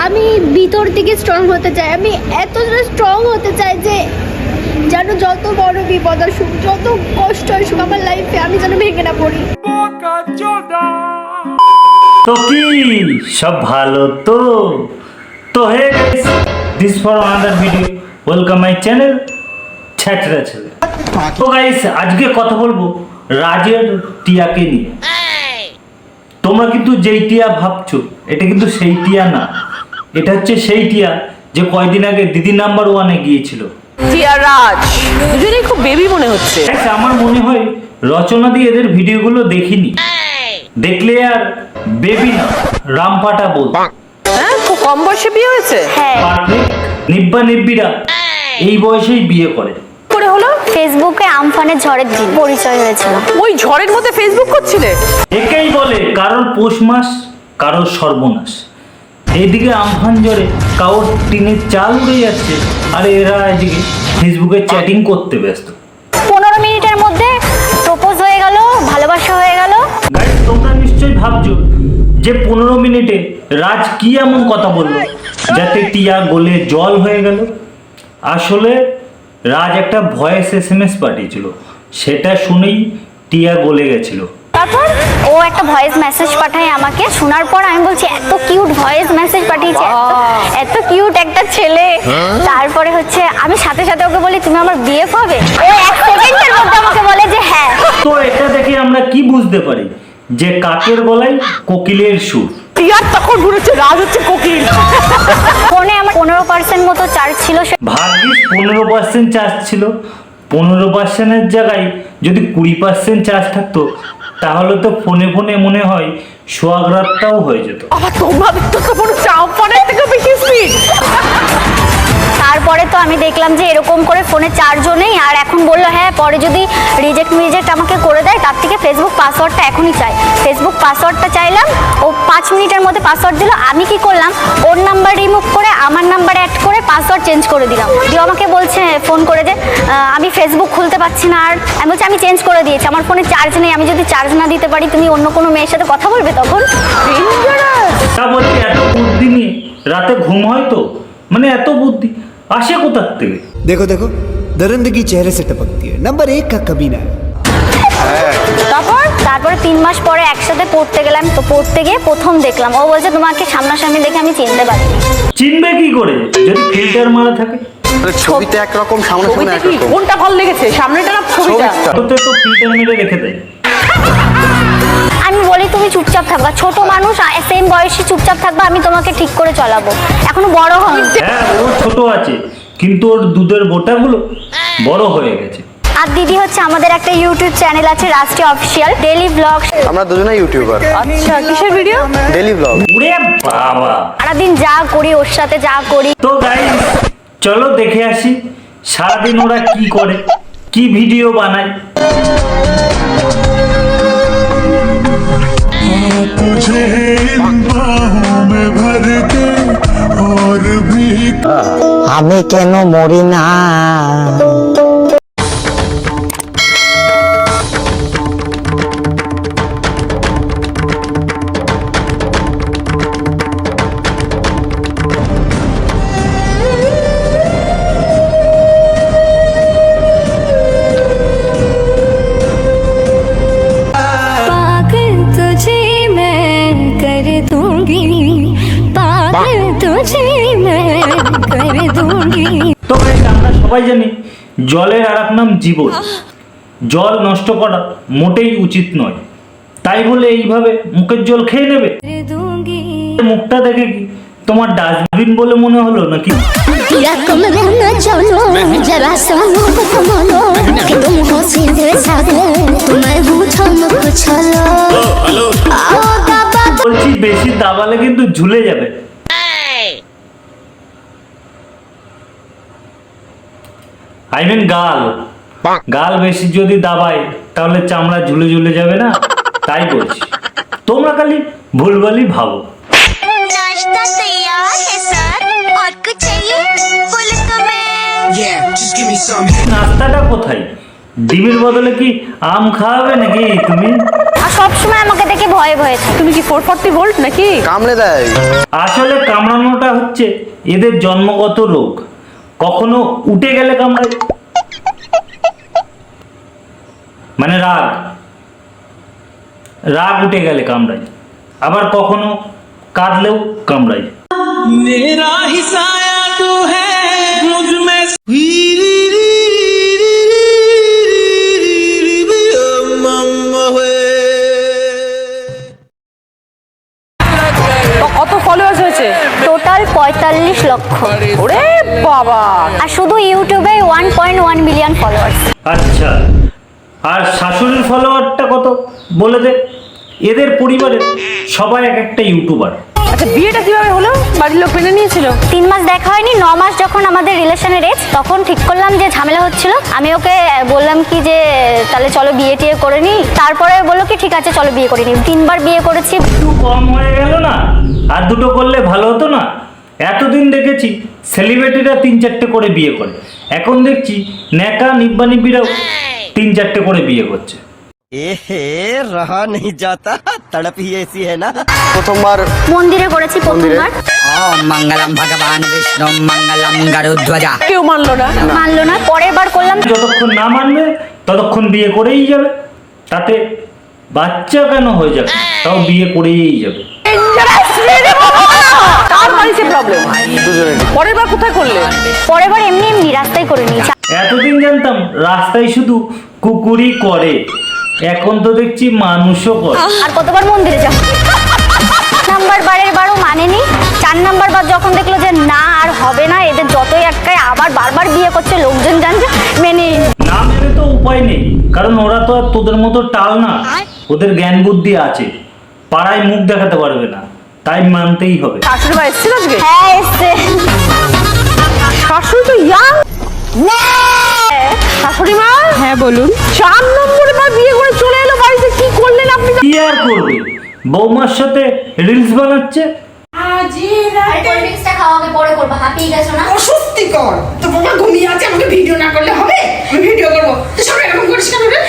আমি ভিতর থেকে স্ট্রং হতে চাই, আমি এতটা স্ট্রং হতে চাই যে যেন যত বড় বিপদ আসুক, যত কষ্ট আসুক আমার লাইফে, আমি যেন ভেঙে না পড়ি। তো কি সব ভালো তো? তো hey guys, this for another video, welcome my channel ছ্যাচরা ছেলে। তো গাইস, আজকে কথা বলবো রাজের টিয়াকে নিয়ে। তোমরা কিন্তু যেই টিয়া ভাবছো এটা কিন্তু সেই টিয়া না, এটা হচ্ছে সেই টিয়া যে কয়দিন আগে দিদি নাম্বার ওয়ানে গিয়েছিল। টিয়া রাজ দুজনেই খুব বেবি মনে হচ্ছে। আমার মনে হয় রচনা দিয়ে এদের ভিডিওগুলো দেখিনি, দেখলে আর বেবি না রামপাটা বল। হ্যাঁ, খুব কম বয়সে বিয়ে হয়েছে। হ্যাঁ, পারফেক্ট নিব্বা নিব্বিরা এই বয়সেই বিয়ে করে। করে হলো ফেসবুকে আমফানের ঝড়ের দিন পরিচয় হয়েছিল। ওই ঝড়ের মধ্যে ফেসবুক করছিলে? একেই বলে কারোর পৌষ মাস, কারোর সর্বনাশ। এইদিকে আমফান ঝড়ে কারোর টিনের চাল উড়ে যাচ্ছে, আর এরা এদিকে ফেসবুকে চ্যাটিং করতে ব্যস্ত। 15 মিনিটের মধ্যে প্রপোজ হয়ে গেল, ভালোবাসা হয়ে গেল। গাইস, তোমরা নিশ্চয়ই ভাবছো যে 15 মিনিটে রাজ কি এমন কথা বললো যাতে টিয়া গলে জল হয়ে গেল। আসলে রাজ একটা ভয়েস SMS পাঠিয়েছিল, সেটা শুনেই টিয়া গলে গেছিল। তারপর ও একটা ভয়েস মেসেজ পাঠায় আমাকে, শোনার পর আমি বলছি এত কিউট ভয়েস মেসেজ পাঠিয়েছে, এত কিউট একটা ছেলে। তারপরে হচ্ছে আমি সাথে সাথে ওকে বলি তুমি আমার বিয়ে হবে, ও 1 সেকেন্ডের মধ্যে আমাকে বলে যে হ্যাঁ। তো এটা দেখে আমরা কি বুঝতে পারি যে কাকের গলায় কোকিলের সুর। টিয়ার তখন মনে হচ্ছে রাজ হচ্ছে কোকিল। ফোনে আমার 15% মতো চার্জ ছিল। ভাগ্যিস 15% চার্জ ছিল। 15%-এর জায়গায় যদি 20% চার্জ থাকতো তাহলে তো ফোনে ফোনে মনে হয় সোয়াগরাতটাও হয়ে যেত। আবার তোমরা তো মনে হচ্ছে আমফানের থেকে বেশি স্পিড। তারপরে তো আমি দেখলাম যে এরকম করে ফোনে চার্জও নেই, আর এখন বললো হ্যাঁ পরে যদি রিজেক্ট আমাকে করে দেয় তার থেকে ফেসবুক পাসওয়ার্ডটা এখনই চাই। ফেসবুক পাসওয়ার্ডটা চাইলাম, ও 5 মিনিটের মধ্যে পাসওয়ার্ড দিল। আমি কি করলাম, ওর নাম্বার রিমুভ করে আমার নাম্বার অ্যাড করে পাসওয়ার্ড চেঞ্জ করে দিলাম। দিয়ে আমাকে বলছে ফোন করে যে আমি ফেসবুক খুলতে পারছি না। আর আমি বলছি আমি চেঞ্জ করে দিয়েছি, আমার ফোনে চার্জ নেই, আমি যদি চার্জ না দিতে পারি তুমি অন্য কোনো মেয়ের সাথে কথা বলবে তখন। তা বলছি এত বুদ্ধি নিয়ে রাতে ঘুম হয় তো? মানে এত বুদ্ধি আসে কোথার থেকে? देखो देखो दरिंदगी चेहरे से टपकती है। नंबर 1 का कमीना है। তারপরে 3 মাস পরে একসাথে পড়তে গেলাম। তো পড়তে গিয়ে প্রথম দেখলাম, ও বলছে তোমাকে সামনাসামনি দেখে আমি চিনতে পারিনি। চিনবে কি করে যদি ফিল্টার মারা থাকে? ছবিতে একরকম সামনে সামনে ছবিতে কি একরকম। কোনটা ভালো লেগেছে, সামনেটা না ছবিটা? ওতে তো ফিল্টার মেরে রেখে দেয়। আমি বলি তুমি চুপচাপ থাকবা, ছোট মানুষ সেম বয়সী, চুপচাপ থাকবা, আমি তোমাকে ঠিক করে চালাবো, এখনো বড় হয়নি। হ্যাঁ, ও ছোট আছে কিন্তু ওর দুধের বোটাগুলো বড় হয়ে গেছে। আর দিদি হচ্ছে আমাদের একটা ইউটিউব চ্যানেল আছে রাষ্ট্রীয় অফিসিয়াল, ডেইলি ব্লগ। আমরা দুজনেই ইউটিউবার। আচ্ছা, কিসের ভিডিও? Daily blog. ওরে বাবা, সারাদিন যা করি ওর সাথে যা করি। তো গাইস চলো দেখে আসি সারাদিন ওরা কি করে, কি ভিডিও বানায়। तुझे इन बाहों में भर के और भी আমি কেন মরি না? তো গাইস, আমরা সবাই জানি জলের আর এক নাম জীবন। জল নষ্ট করা মোটেই উচিত নয়, তাই বলে এইভাবে মুখের জল খেয়ে নেবে? মুখটা দেখে কি তোমার ডাস্টবিন বলে মনে হলো নাকি? বলছি বেশি দাবালে কিন্তু ঝুলে যাবে। আই মিন গাল বেশি যদি দাবায় তাহলে চামড়া ঝুলে ঝুলে যাবে না, তাই বলছি। তোমরা খালি ভুলভালই ভাবো। नाश्ता तैयार है सर, और कुछ चाहिए बोले तो मैं। নাস্তাটা কোথায়? ডিমের বদলে কি আম খাওয়াবে নাকি তুমি? আর সবসময় আমাকে দেখে ভয়ে ভয়ে থাকে। তুমি কি 440 ভোল্ট নাকি? কামড়ে দেয়। আসলে কামড়ানোটা হচ্ছে এদের জন্মগত রোগ, কখনো উঠে গেলে কামড়ায়, মানে রাগ উঠে গেলে কামড়ায়, আবার কখনো কাঁদলেও কামড়ায়। কত ফলোয়ার্স হয়েছে? টোটাল 45 লক্ষ। ওরে বাবা, আর শুধু ইউটিউবে 1.1 মিলিয়ন ফলোয়ার্স। আচ্ছা, আর শাশুড়ির ফলোয়ারটা কত বলে দে। এদের পরিবারের সবাই এক একটা ইউটিউবার। আচ্ছা বিয়েটা কিভাবে হলো? বাড়ির লোক মেনে নিয়েছিল? 3 মাস দেখা হয়নি, 9 মাস যখন আমাদের রিলেশনের এজ, তখন ঠিক করলাম যে ঝামেলা হচ্ছিল। আমি ওকে বললাম কি যে তাহলে চলো বিয়ে টিয়ে করে নিই। তারপরে বললো কি ঠিক আছে চলো বিয়ে করে নিই। 3 বার বিয়ে করেছি। একটু কম হয়ে গেল না? আর দুটো করলে ভালো হতো না? এতদিন দেখেছি সেলিব্রিটিরা 3-4টে করে বিয়ে করে, এখন দেখছি ন্যাকা নিব্বানিব্বিরাও 3-4টে করে বিয়ে করছে। रहा नहीं जाता तड़प ही ऐसी है ना। প্রথমবার মন্দিরে করেছি প্রথমবার, ओम मंगलम भगवान विष्णु मंगलम गरुध्वजा। কেউ মানলো না। মানলো না। পরের বার করলাম। যতক্ষণ না মানবে ততক্ষণ বিয়ে করেই যাবে, তাতে বাচ্চা কেন হয়ে যাবে, তাও বিয়ে করেই যাবে। কার বাড়িতে প্রবলেম? দুজনে পরের বার কোথায় করলে? পরের বার এমনি এমনি রাস্তায় করে নিয়েছি। এতদিন জানতাম রাস্তায় শুধু কুকুরই করে, এখন তো দেখছি মানুষও করে। আর কতবার মন্দিরে যাব। নাম্বার বারের বারও মানেনি। 4 নাম্বার বার যখন দেখলো যে না আর হবে না, এদের যতই একটাই আবার বারবার বিয়ে করছে, লোকজন জানছে, মেনে না মেনে তো উপায় নেই, কারণ ওরা তো আর তোদের মতো টাল না, ওদের জ্ঞান বুদ্ধি আছে, পাড়ায় মুখ দেখাতে পারবে না, তাই মানতেই হবে। শাশুড়ি মা এসেছিল আজকে? হ্যাঁ এসছে। শাশুড়ি তো ইয়াং। শাশুড়ি মা, হ্যাঁ বলুন। 4 নম্বরে বার বিয়ে করে চলে এলো বাড়িতে, কি করলেন আপনি? কি আর করবে, বৌমার সাথে রিলস বানাচ্ছে। খাওয়াবে পরে করবো, হাঁপিয়ে গেছো না? অস্বস্তিকর। তো বাবা ঘুমিয়ে আছে, আমাকে ভিডিও না করলে হবে? আমি ভিডিও করবো। তো সব এরকম করিস কেন রে?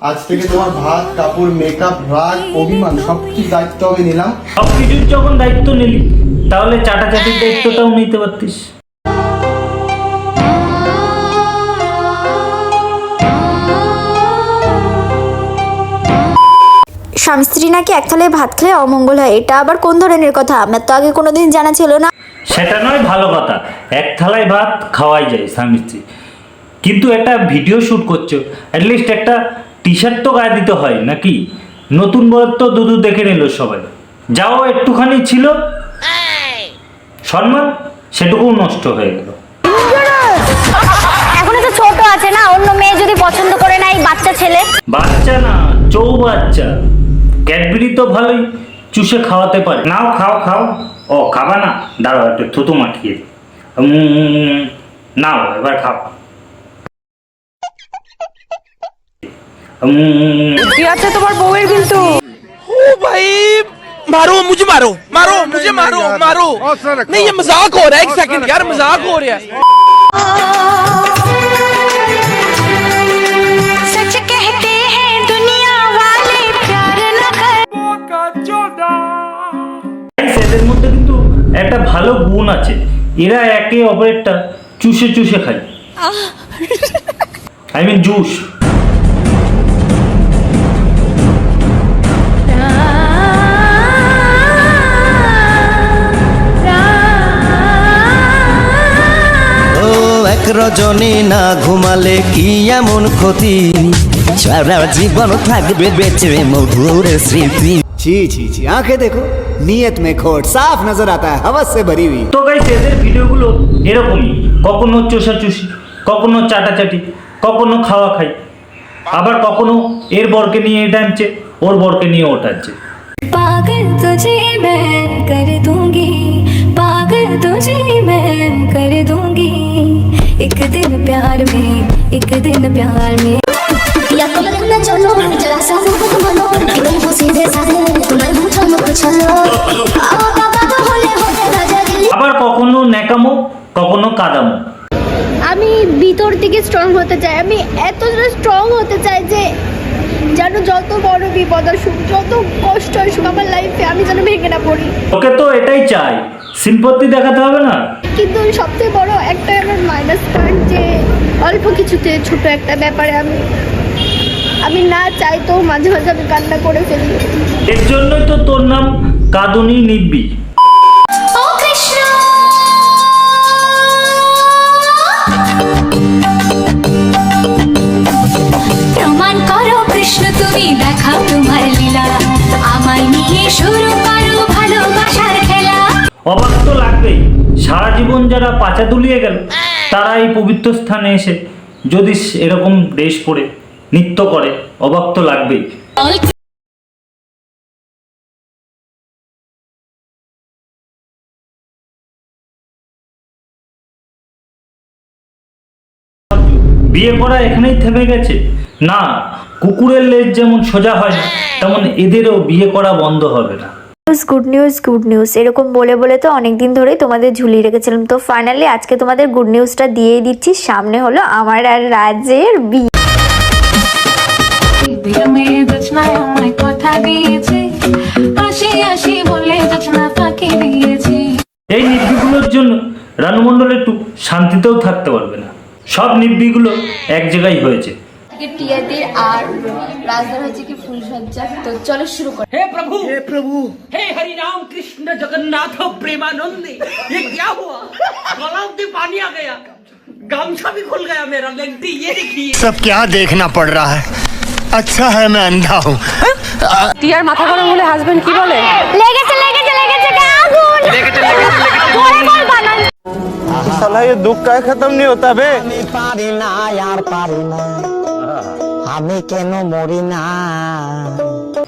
আজ থেকে তোমার ভাত কাপড় মেকআপ রাগ অভিমান সবকিছু দায়িত্ব আমি নিলাম। সবকিছুর যখন দায়িত্ব নিলি, তাহলে চাটাচাটির দায়িত্বটাও নিতে পারতিস। স্বামী স্ত্রী নাকি এক থালায় ভাত খেলে অমঙ্গল হয়, এটা আবার কোন ধরনের কথা? আমার তো আগে কোনোদিন জানা ছিল না। সেটা নয় ভালো কথা, এক থালায় ভাত খাওয়াই যায় স্বামী স্ত্রী, কিন্তু একটা ভিডিও শ্যুট করছো, অ্যাটলিস্ট একটা টি শার্ট তো গায়ে দিতে হয় নাকি? নতুন বর তো দুদু দেখে নিল সবাই, যাও একটুখানি ছিল সম্মান, সেটুকু নষ্ট হয়ে গেল। এখনো তো ছোট আছে না, অন্য মেয়ে যদি পছন্দ করে না, এই বাচ্চা ছেলে। বাচ্চা না, চৌবাচ্চা। ক্যাডবেরি তো ভালোই চুষে খাওয়াতে পারে। নাও খাও খাও। ও খাবা না, দাঁড়াও একটু থুতু মাখিয়ে দিই। নাও এবার খাও। কি আছে তোমার বউয়ের কিন্তু? ओ भाई मारो मुझे, मारो मारो मुझे, मारो मारो। नहीं ये मजाक हो रहा है, 1 सेकंड यार, मजाक हो रहा है। सच कहते हैं दुनिया वाले प्यार न कर। এদের মধ্যে কিন্তু একটা ভালো গুণ আছে, এরা একে অপরেরটা চুষে চুষে খায়, আই মিন জুস। ও এক রজনী না ঘুমালে কি এমন ক্ষতি, সারা জীবন থাকবে বেঁচে মধুর স্মৃতি। छी छी छी आंखें देखो, नीयत में खोट साफ नजर आता है, हवस से भरी हुई। তো গাইস এদের ভিডিওগুলো এরকমই, কখনো চোষাচুষি, কখনো চাটাচাটি, কখনো খাওয়া খাই, আবার কখনো এর বরকে নিয়ে এটা আনছে, ওর বরকে নিয়ে ওটা আনছে। पागल तुझे मैं कर दूंगी, पागल तुझे मैं कर दूंगी, एक दिन प्यार में, एक दिन प्यार में। या कमर में चलो जरा सा मुझको मानो, तुम हो सीधे साधे तुम्हें पूछो मुझ चलो, आओ बाबा होले होले राजा दिल। আবার কখনো ন্যাকামো, কখনো কাদামো। আমি ভিতর থেকে স্ট্রং হতে চাই, আমি এতটা স্ট্রং হতে চাই যে যেন যত বড় বিপদ আসুক, যত কষ্ট আসুক আমার লাইফে, আমি যেন ভেঙে না পড়ি। ওকে তো এটাই চাই, সিম্পতি দেখাতে হবে না। কিন্তু সবচেয়ে বড় একটা আমার মাইনাস পয়েন্ট যে অল্প কিছুতে ছোট একটা ব্যাপারে আমি না চাইতেও মাঝে মাঝে আমি কান্না করে ফেলি। এর জন্যই তো তোর নাম কাঁদুনি নিব্বি। ও কৃষ্ণ প্রমাণ করো কৃষ্ণ তুমি দেখাও তোমার লীলা আমায় নিয়ে শুরু করো ভালোবাসার খেলা। অবাক তো লাগবেই, সারা জীবন যারা পাচা দুলিয়ে গেল তারা এই পবিত্র স্থানে এসে যদি এরকম ড্রেস পরে নৃত্য করে, অবাক তো লাগবেই। বিয়ে করা এখানেই থেমে গেছে না, কুকুরের লেজ যেমন সোজা হয় না, তেমন এদেরও বিয়ে করা বন্ধ হবে না। গুড নিউজ গুড নিউজ এরকম বলে বলে তো অনেকদিন ধরেই তোমাদের ঝুলিয়ে রেখেছিলাম, তো ফাইনালি আজকে তোমাদের গুড নিউজটা দিয়েই দিচ্ছি। সামনে হলো আমার আর রাজের বিয়ে। এই নিব্বিগুলোর জন্য রানু মণ্ডল একটু শান্তিতেও থাকতে পারবে না। সব নিব্বিগুলো এক জায়গায় হয়েছে। টিয়াদের আর রাজদার হচ্ছে কি ফুলসজ্জা, তো চলো শুরু করি। हे प्रभु हे हरि राम कृष्ण जगन्नाथ प्रेमानंद ये क्या हुआ गलाव में पानी आ गया गामछा भी खुल गया मेरा लेंटी ये देखिए सब क्या देखना पड़ रहा है अच्छा है मैं अंधा हूँ টিয়ার মাথা গরম হলে হাজবেন্ড কি বলে? লেগেছে লেগেছে লেগেছে আগুন বল বল বানান। साला ये दुख का खत्म नहीं होता बे। पारी ना यार पारी ना আমি কেন মরি না।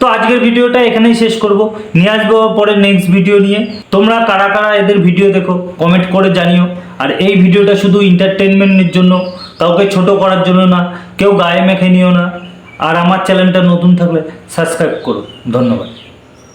তো আজকের ভিডিওটা এখানেই শেষ করব, নিয়ে আসবো পরে নেক্সট ভিডিও নিয়ে। তোমরা কারা কারা এদের ভিডিও দেখো কমেন্ট করে জানিও। আর এই ভিডিওটা শুধু এন্টারটেনমেন্টের জন্য, কাউকে ছোট করার জন্য না, কেউ গায়ে মেখে নিও না। আর আমার চ্যানেলটা নতুন থাকলে সাবস্ক্রাইব করো। ধন্যবাদ।